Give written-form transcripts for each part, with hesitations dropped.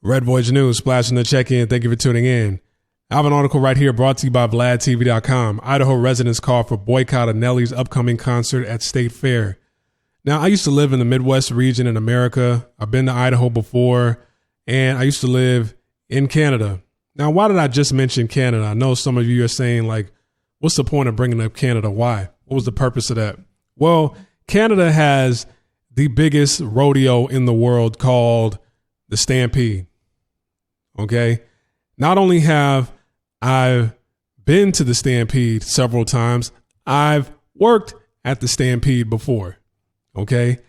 Red Voyage News, splashing the check-in. Thank you for tuning in. I have an article right here brought to you by VladTV.com. Idaho residents call for boycott of Nelly's upcoming concert at State Fair. Now, I used to live in the Midwest region in America. I've been to Idaho before, and I used to live in Canada. Now, why did I just mention Canada? I know some of you are saying, like, what's the point of bringing up Canada? Why? What was the purpose of that? Well, Canada has the biggest rodeo in the world called the Stampede. Okay. Not only have I been to the Stampede several times, I've worked at the Stampede before. Okay.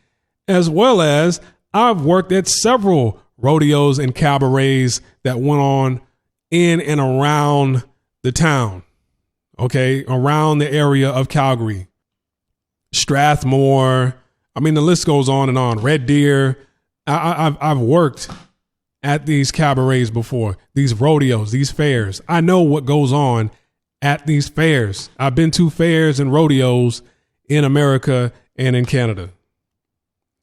As well as I've worked at several rodeos and cabarets that went on in and around the town. Okay. Around the area of Calgary, Strathmore. I mean, the list goes on and on. Red Deer. I've worked at these cabarets before, these rodeos, these fairs. I know what goes on at these fairs. I've been to fairs and rodeos in America and in Canada.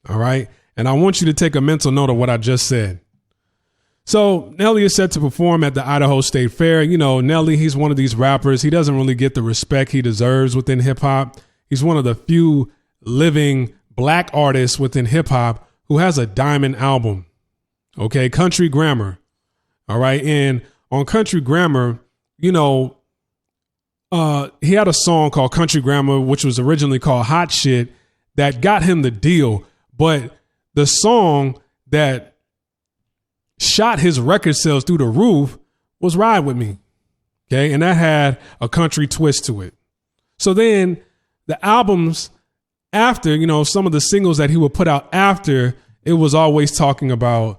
All right. And I want you to take a mental note of what I just said. So Nelly is set to perform at the Idaho State Fair. You know, Nelly, he's one of these rappers. He doesn't really get the respect he deserves within hip hop. He's one of the few living black artists within hip hop who has a diamond album. Okay, Country Grammar. All right. And on Country Grammar, you know, he had a song called Country Grammar, which was originally called Hot Shit, that got him the deal. But the song that shot his record sales through the roof was Ride With Me. Okay. And that had a country twist to it. So then the albums after, you know, some of the singles that he would put out after, it was always talking about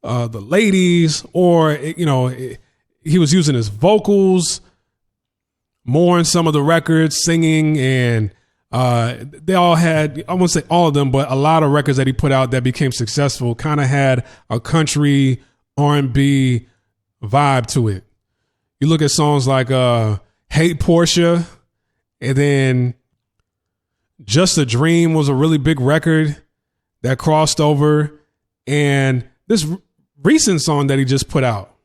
the ladies, or, you know, he was using his vocals more in some of the records, singing, and they all had, I won't say all of them, but a lot of records that he put out that became successful kind of had a country R&B vibe to it. You look at songs like Hate Portia, and then Just a Dream was a really big record that crossed over, and this recent song that he just put out,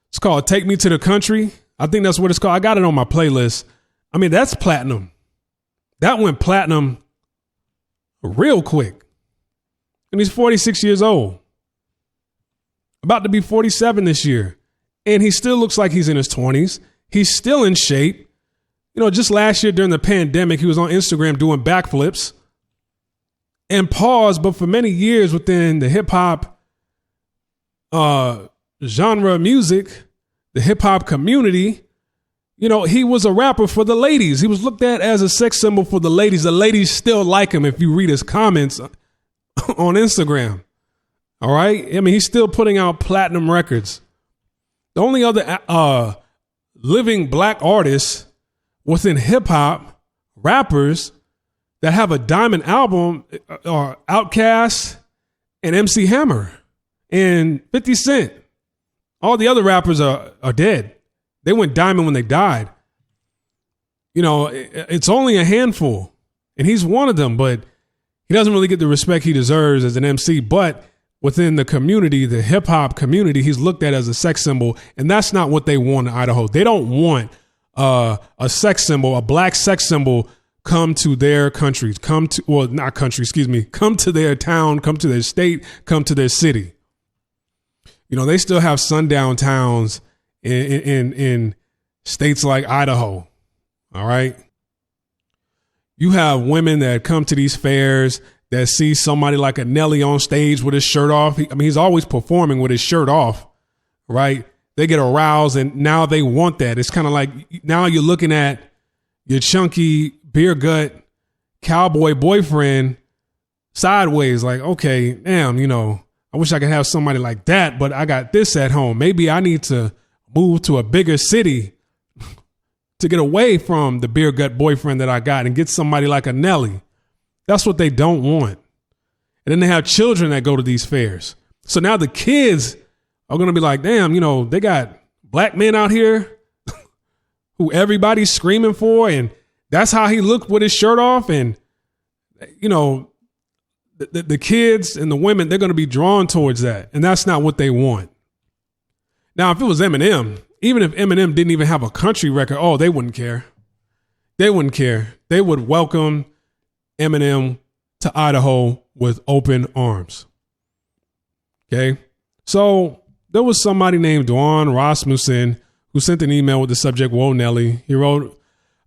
it's called Take Me to the Country. I think that's what it's called. I got it on my playlist. I mean, that's platinum. That went platinum real quick. And he's 46 years old. About to be 47 this year. And he still looks like he's in his 20s. He's still in shape. You know, just last year during the pandemic, he was on Instagram doing backflips and paused. But for many years within the hip hop genre of music, the hip hop community, you know, he was a rapper for the ladies. He was looked at as a sex symbol for the ladies. The ladies still like him if you read his comments on Instagram. All right. I mean, he's still putting out platinum records. The only other living black artists within hip hop rappers that have a diamond album are Outkast and MC Hammer and 50 Cent. All the other rappers are dead. They went diamond when they died. You know, it's only a handful, and he's one of them, but he doesn't really get the respect he deserves as an MC. But within the community, the hip hop community, he's looked at as a sex symbol, and that's not what they want in Idaho. They don't want a sex symbol, a black sex symbol, come to their country, come to their town, come to their state, come to their city. You know, they still have sundown towns in states like Idaho. All right. You have women that come to these fairs that see somebody like a Nelly on stage with his shirt off. He's always performing with his shirt off. Right. They get aroused, and now they want that. It's kind of like now you're looking at your chunky beer gut cowboy boyfriend sideways, like, okay, damn, you know, I wish I could have somebody like that, but I got this at home. Maybe I need to move to a bigger city to get away from the beer gut boyfriend that I got and get somebody like a Nelly. That's what they don't want. And then they have children that go to these fairs. So now the kids are going to be like, damn, you know, they got black men out here who everybody's screaming for. And that's how he looked with his shirt off. And, you know, the kids and the women, they're going to be drawn towards that. And that's not what they want. Now, if it was Eminem, even if Eminem didn't even have a country record, oh, they wouldn't care. They wouldn't care. They would welcome Eminem to Idaho with open arms. Okay. So there was somebody named Dwan Rasmussen who sent an email with the subject, "Whoa, Nelly." He wrote,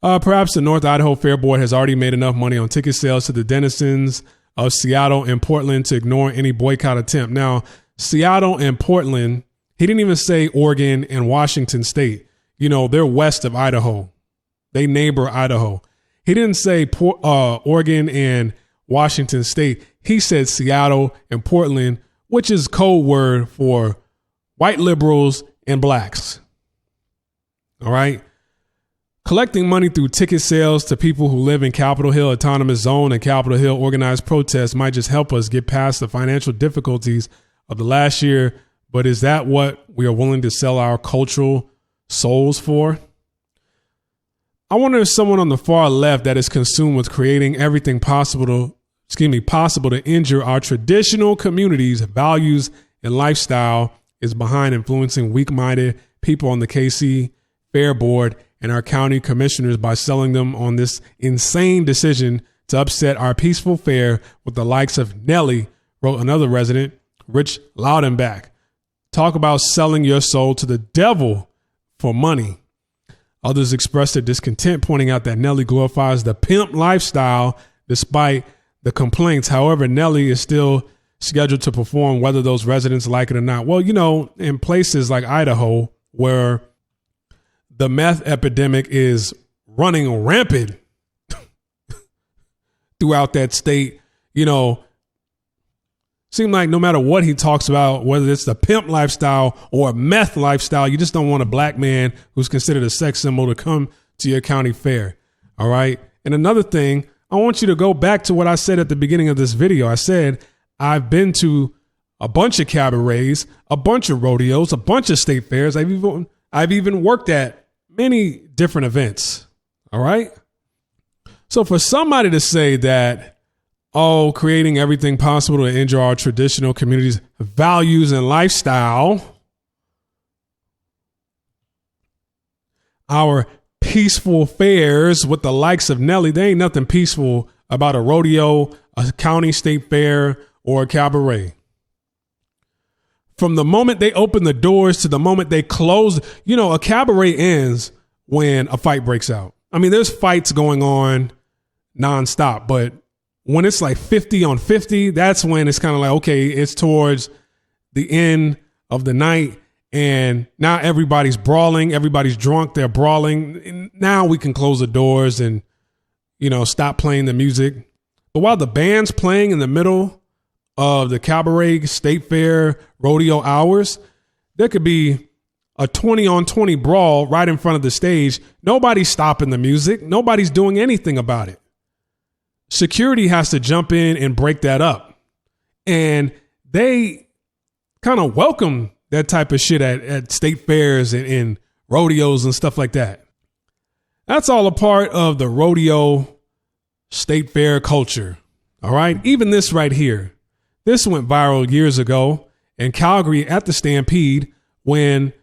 perhaps the North Idaho Fair Board has already made enough money on ticket sales to the denizens of Seattle and Portland to ignore any boycott attempt. Now, Seattle and Portland, he didn't even say Oregon and Washington State. You know, they're west of Idaho. They neighbor Idaho. He didn't say Oregon and Washington State. He said Seattle and Portland, which is code word for white liberals and blacks. All right. Collecting money through ticket sales to people who live in Capitol Hill Autonomous Zone and Capitol Hill organized protests might just help us get past the financial difficulties of the last year. But is that what we are willing to sell our cultural souls for? I wonder if someone on the far left that is consumed with creating everything possible to injure our traditional communities' values and lifestyle is behind influencing weak-minded people on the KC Fair Board and our county commissioners by selling them on this insane decision to upset our peaceful fair with the likes of Nelly, wrote another resident, Rich Loudenback. Talk about selling your soul to the devil for money. Others expressed their discontent, pointing out that Nelly glorifies the pimp lifestyle despite the complaints. However, Nelly is still scheduled to perform whether those residents like it or not. Well, you know, in places like Idaho, where the meth epidemic is running rampant throughout that state, you know, seem like no matter what he talks about, whether it's the pimp lifestyle or a meth lifestyle, you just don't want a black man who's considered a sex symbol to come to your county fair. All right. And another thing, I want you to go back to what I said at the beginning of this video. I said, I've been to a bunch of cabarets, a bunch of rodeos, a bunch of state fairs. I've even worked at many different events. All right. So for somebody to say that, oh, creating everything possible to injure our traditional communities' values and lifestyle, our peaceful fairs with the likes of Nelly, there ain't nothing peaceful about a rodeo, a county state fair, or a cabaret. From the moment they open the doors to the moment they close, you know, a cabaret ends when a fight breaks out. I mean, there's fights going on nonstop, but when it's like 50 on 50, that's when it's kind of like, okay, it's towards the end of the night. And now everybody's brawling. Everybody's drunk. They're brawling. And now we can close the doors and, you know, stop playing the music. But while the band's playing in the middle of the cabaret, state fair, rodeo hours, there could be a 20 on 20 brawl right in front of the stage. Nobody's stopping the music. Nobody's doing anything about it. Security has to jump in and break that up. And they kind of welcome that type of shit at state fairs and rodeos and stuff like that. That's all a part of the rodeo state fair culture. All right. Even this right here. This went viral years ago in Calgary at the Stampede when,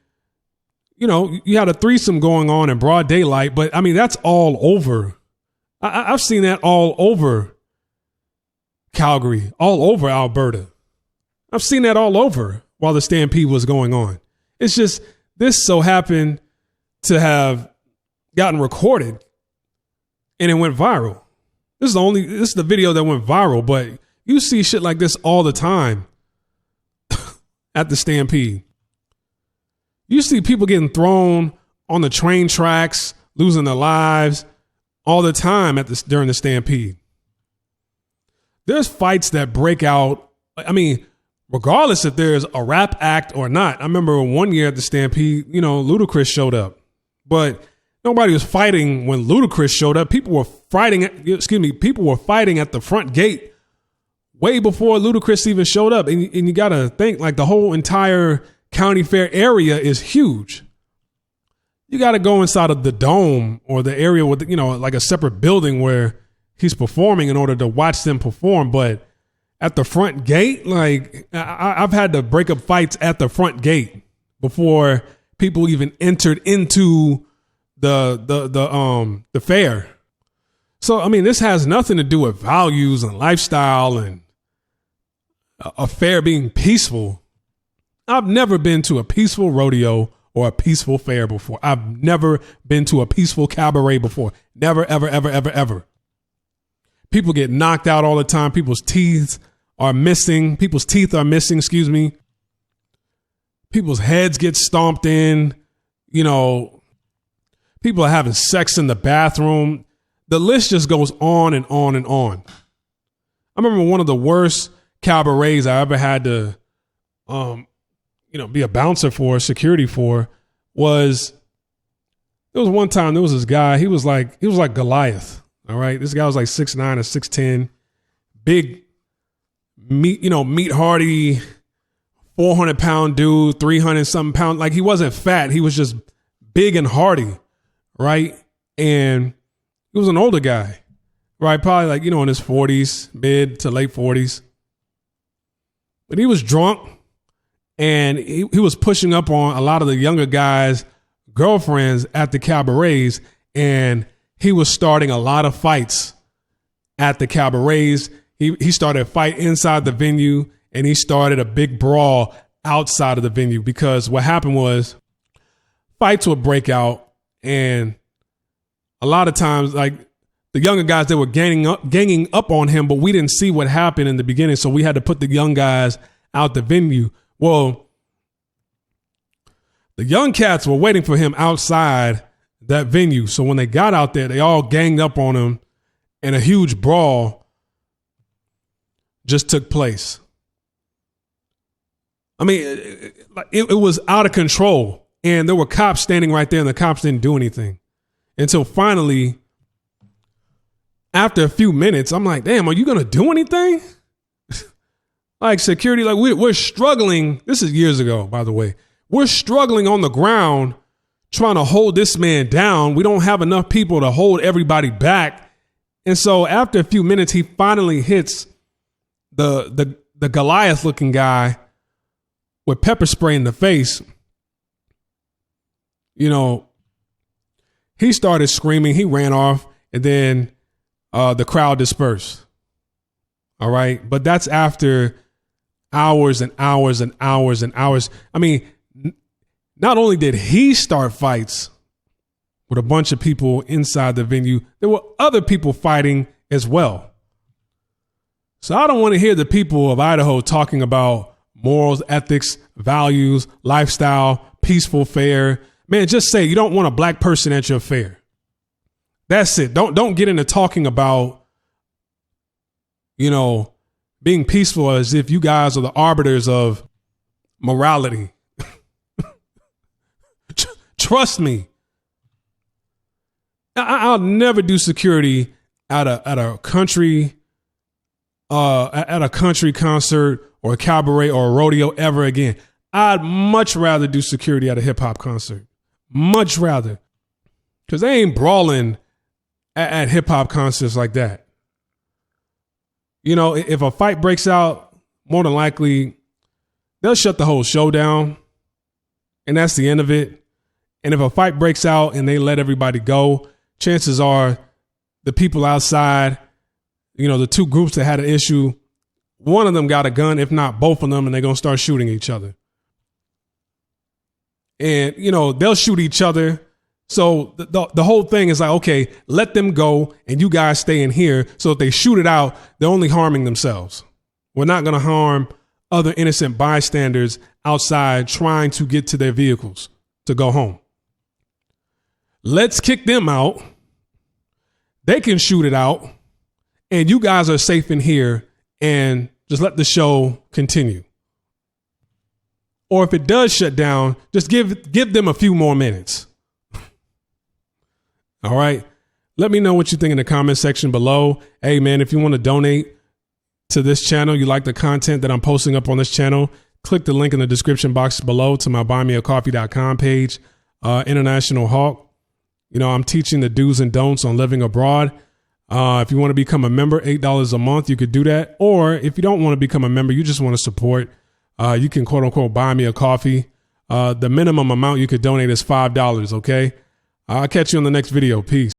you know, you had a threesome going on in broad daylight. But I mean, that's all over. I've seen that all over Calgary, all over Alberta. I've seen that all over while the Stampede was going on. It's just this so happened to have gotten recorded and it went viral. This is the video that went viral, but you see shit like this all the time at the Stampede. You see people getting thrown on the train tracks, losing their lives all the time during the Stampede. There's fights that break out. I mean, regardless if there's a rap act or not. I remember one year at the Stampede, you know, Ludacris showed up, but nobody was fighting when Ludacris showed up. People were fighting at the front gate way before Ludacris even showed up. And you got to think, like, the whole entire county fair area is huge. You got to go inside of the dome or the area with, you know, like a separate building where he's performing in order to watch them perform. But at the front gate. Like I've had to break up fights at the front gate before people even entered into the fair. So, I mean, this has nothing to do with values and lifestyle and a fair being peaceful. I've never been to a peaceful rodeo or a peaceful fair before. I've never been to a peaceful cabaret before. Never, ever, ever, ever, ever. People get knocked out all the time. People's teeth are missing. Excuse me. People's heads get stomped in. You know, people are having sex in the bathroom. The list just goes on and on and on. I remember one of the worst cabarets I ever had to, be a bouncer for, security for, was there was one time there was this guy. He was like Goliath. All right, this guy was like 6'9" or 6'10", big meat hardy, 400-pound dude, 300-something pound. Like, he wasn't fat. He was just big and hardy, right? And he was an older guy, right? Probably like, in his 40s, mid to late 40s. But he was drunk, and he was pushing up on a lot of the younger guys' girlfriends at the cabarets, and he was starting a lot of fights at the cabarets. He started a fight inside the venue, and he started a big brawl outside of the venue, because what happened was fights would break out, and a lot of times, like, the younger guys, they were ganging up on him, but we didn't see what happened in the beginning, so we had to put the young guys out the venue. Well, the young cats were waiting for him outside that venue, so when they got out there, they all ganged up on him, and a huge brawl just took place. I mean, it was out of control, and there were cops standing right there, and the cops didn't do anything until finally, after a few minutes, I'm like, damn, are you going to do anything? Like, security, like, we're struggling. This is years ago, by the way. We're struggling on the ground trying to hold this man down. We don't have enough people to hold everybody back. And so after a few minutes, he finally hits the Goliath looking guy with pepper spray in the face. He started screaming. He ran off, and then the crowd dispersed. All right. But that's after hours and hours and hours and hours. I mean, not only did he start fights with a bunch of people inside the venue, there were other people fighting as well. So I don't want to hear the people of Idaho talking about morals, ethics, values, lifestyle, peaceful fair. Man, just say you don't want a black person at your fair. That's it. Don't get into talking about, being peaceful as if you guys are the arbiters of morality. Trust me. I'll never do security at a country concert or a cabaret or a rodeo ever again. I'd much rather do security at a hip hop concert. Much rather. Because they ain't brawling at hip hop concerts like that. If a fight breaks out, more than likely, they'll shut the whole show down. And that's the end of it. And if a fight breaks out and they let everybody go, chances are the people outside, the two groups that had an issue, one of them got a gun, if not both of them, and they're going to start shooting each other. And, they'll shoot each other. So the whole thing is like, okay, let them go and you guys stay in here. So if they shoot it out, they're only harming themselves. We're not going to harm other innocent bystanders outside trying to get to their vehicles to go home. Let's kick them out. They can shoot it out. And you guys are safe in here, and just let the show continue. Or if it does shut down, just give them a few more minutes. All right. Let me know what you think in the comment section below. Hey, man, if you want to donate to this channel, you like the content that I'm posting up on this channel, click the link in the description box below to my buymeacoffee.com page. International Hawk. I'm teaching the do's and don'ts on living abroad. If you want to become a member, $8 a month, you could do that. Or if you don't want to become a member, you just want to support, you can quote unquote buy me a coffee. The minimum amount you could donate is $5. Okay. I'll catch you on the next video. Peace.